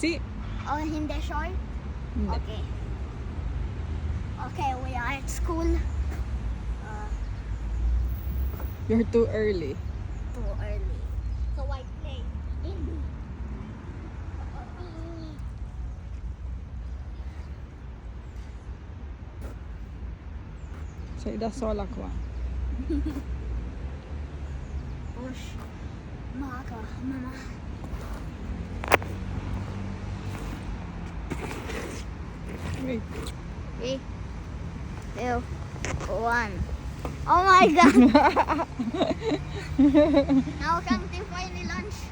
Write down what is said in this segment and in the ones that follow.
Si? Oh, hindi short? Hindi. Okay. Okay, we are at school. You're too early. Too early. So I play. Hindi. Sei da sola qua. Push. Maaga, mama. Wait. 3, 2, 1. Oh my God! Now kang tipay ni lunch.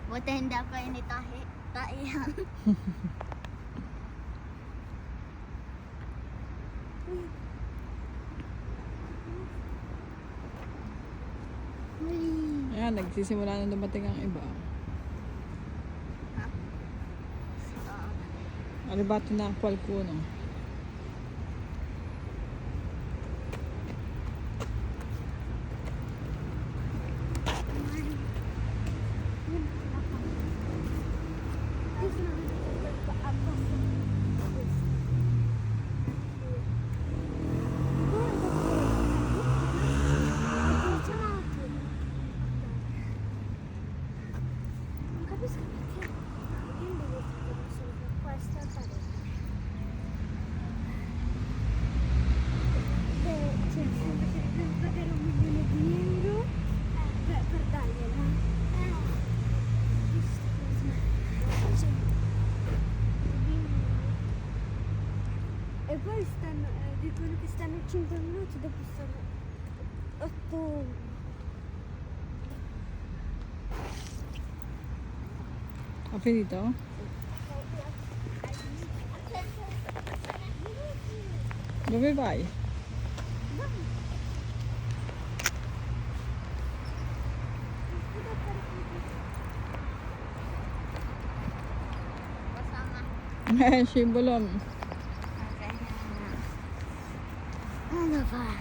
Buti hindi ako initahi. Taihan. Ayan, nagsisimula na dumating ang iba. Arrivato na qualcuno. E poi dicono che stanno 5 minuti, dopo stanno 8. Ha finito? Dove vai? Kasama. Simbolon. Ano ba?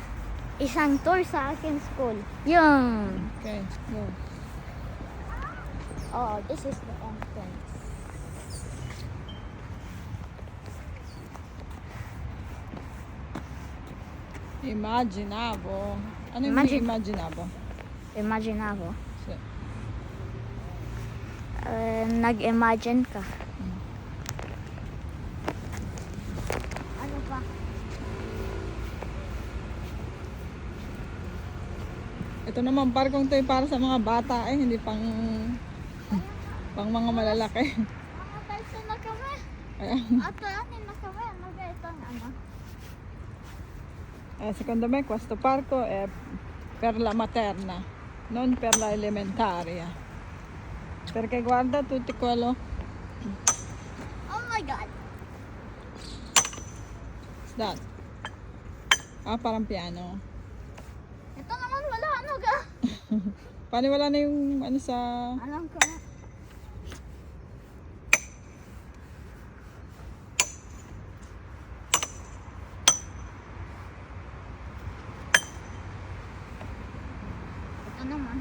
Isang tour sa akin school. Yun. Okay, go. Oh, this is the entrance. Immaginavo. Ano yung immaginavo? Imaginavo. Sì. Nag-imagine ka. Ano pa? Ito naman, parkong to para sa mga bata hindi pang mga malalaki. Mga person na kami. Ayan. At anin na kami. Ito na ano. Secondo me questo parco è per la materna, non per la elementaria. Perché guarda tutti quello. Oh my God. What's that? Ah, parang piano. Ito naman wala. Ano ga? Paano wala na yung ano sa... Alam ko na. Ito naman.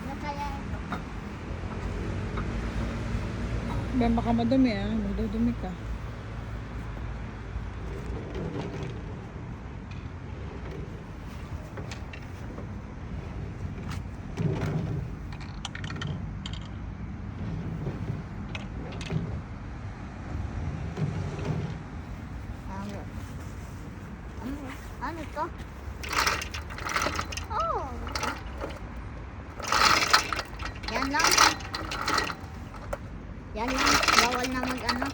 Ano kaya ito? Ben, baka madumi madudumi ka. Ano to? Oh. Yan lang. Yan lang. Bawal na mag-ano.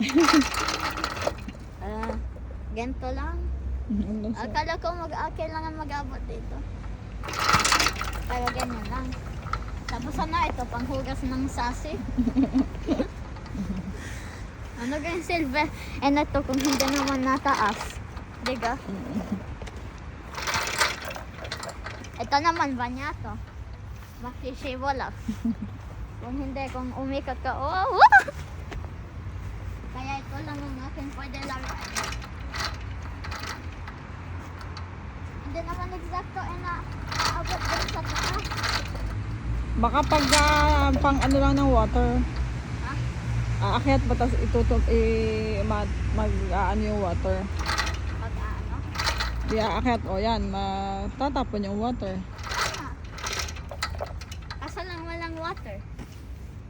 Ganito lang. Akala ko kailangan mag-abot dito. Pero ganyan lang. Tapos ano ito? Panghugas ng sasi. Ano ganyan silver? And ito kung hindi naman nataas. Diga? Ito naman banyato. Makisibola. Kung hindi, kung umikot ka, oh! Kaya ito lang ang aking pwede laruan. Hindi naman eksakto na abot din sa taas. Baka pag pang ano lang ng water. Ha? Aakyat ba tas itutup mag ano yung water. Pag ano? Di aakyat o yan, matatapon yung water. Kaso lang walang water.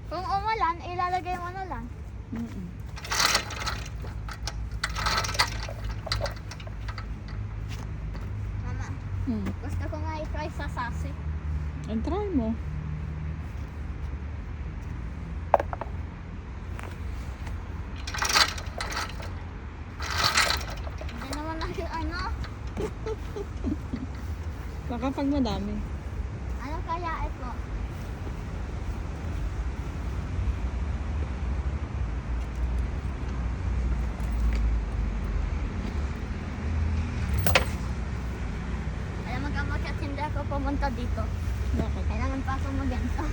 Kung umulan, ilalagay mo na lang. Mm-mm. Mama, gusto ko nga i-try sa sasi. And try mo. Hindi naman lagi ano. Baka pag madami. Ano kaya ito? Alam mo ka bakit hindi ako pumunta dito? Bakit? Kailangan pa ako maganda.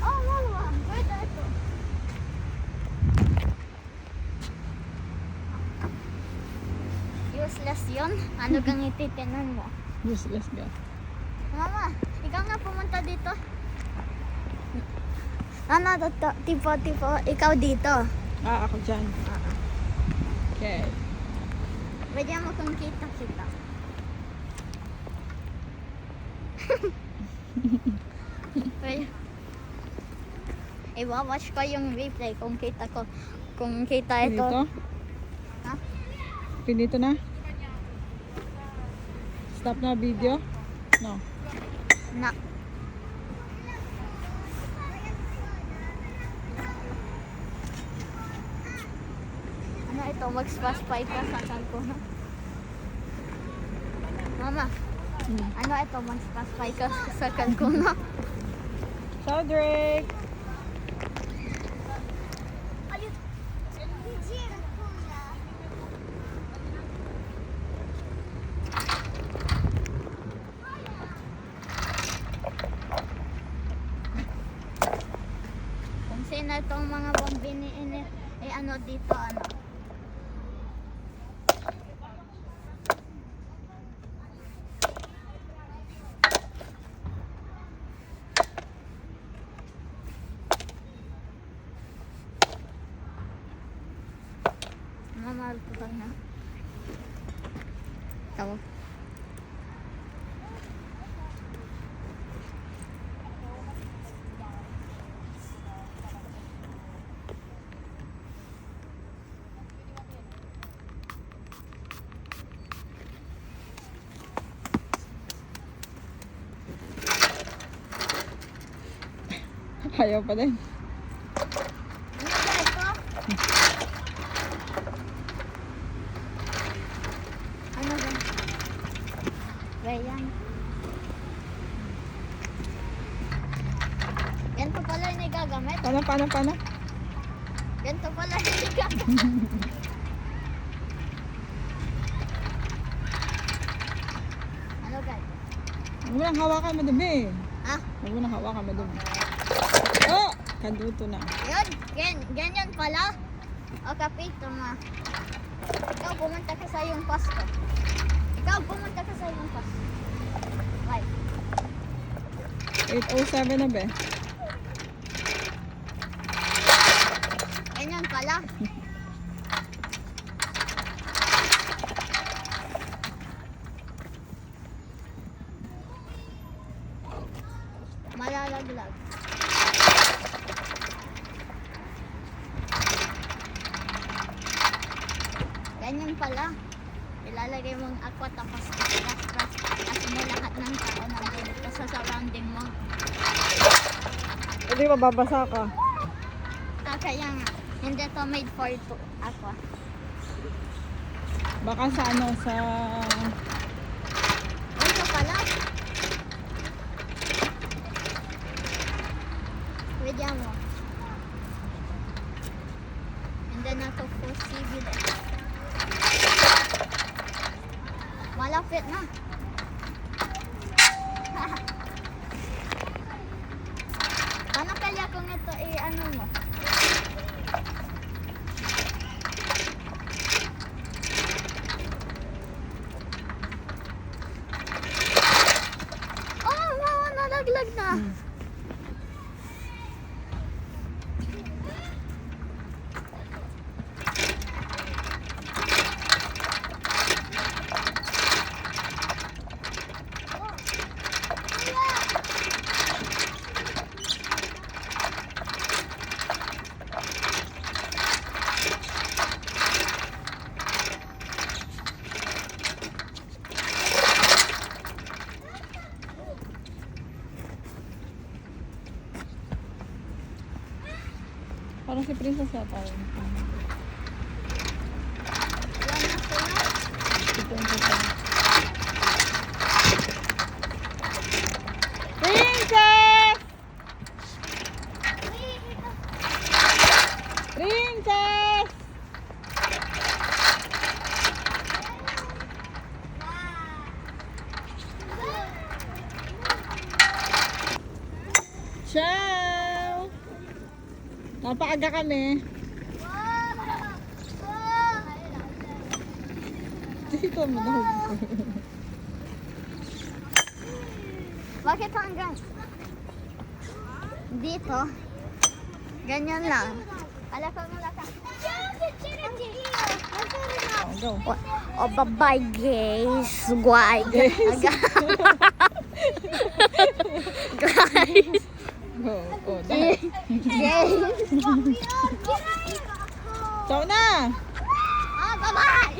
Oh, mama, pwede ito. Useless yun. Ano kang ititinan mo? Useless ka. Mama, ikaw nga pumunta dito. Ano, tipo, ikaw dito. Ako dyan. Okay. Pwede mo kung kita-kita. Pwede. I-watch ko yung replay kung kita ko. Kung kita ito. Pinito? Ha? Pinito na? Stop na video? No. Na. Ano ito? Mag-spy ka sa kalkuna. Mama, ano ito? Mag-spy ka sa kalkuna. So Drake! Kung sino itong mga bombini ano dito, ano. Mamahal ko na. Tawag. Ayaw pa din. Ano ba ito? Ano ba? Bayan. Ganito pala yung gagamit. Paano? Ganito pala yung gagamit. Ano guys? Huwag mo nang hawakan madumi. Ah, Huwag mo nang hawakan madumi. Oh! Kanduto na. yun. Ganyan pala. O kapito nga. Ikaw pumunta ka sa yung Pasko. Ikaw pumunta ka sa yung Pasko. Bye. 8:07 na be. Ganyan pala. Malalaglag. Ganyan pala. Ilalagay mong aqua tapos mo lahat ng tao na dito sa surrounding mo. Hindi mababasa ka. Kaya nga, hindi to made for aqua. Baka sa ano, sa... Ito pala. Pwede mo. Hindi na to possible. Malapit na. ano mo. Oh, mama, nalaglag na. Parang si Princess yata yun. Si Princess yun. Princess! Princess! Ciao! Napaaga kami. Dito mo daw. Bakit hanggang dito? Ganyan lang. Ala ko mo lang. Oh, go. Oh, bye-bye guys. Guys. Guys. Go. Oh, dahil. Guys. Ciao na! Ah, bye-bye.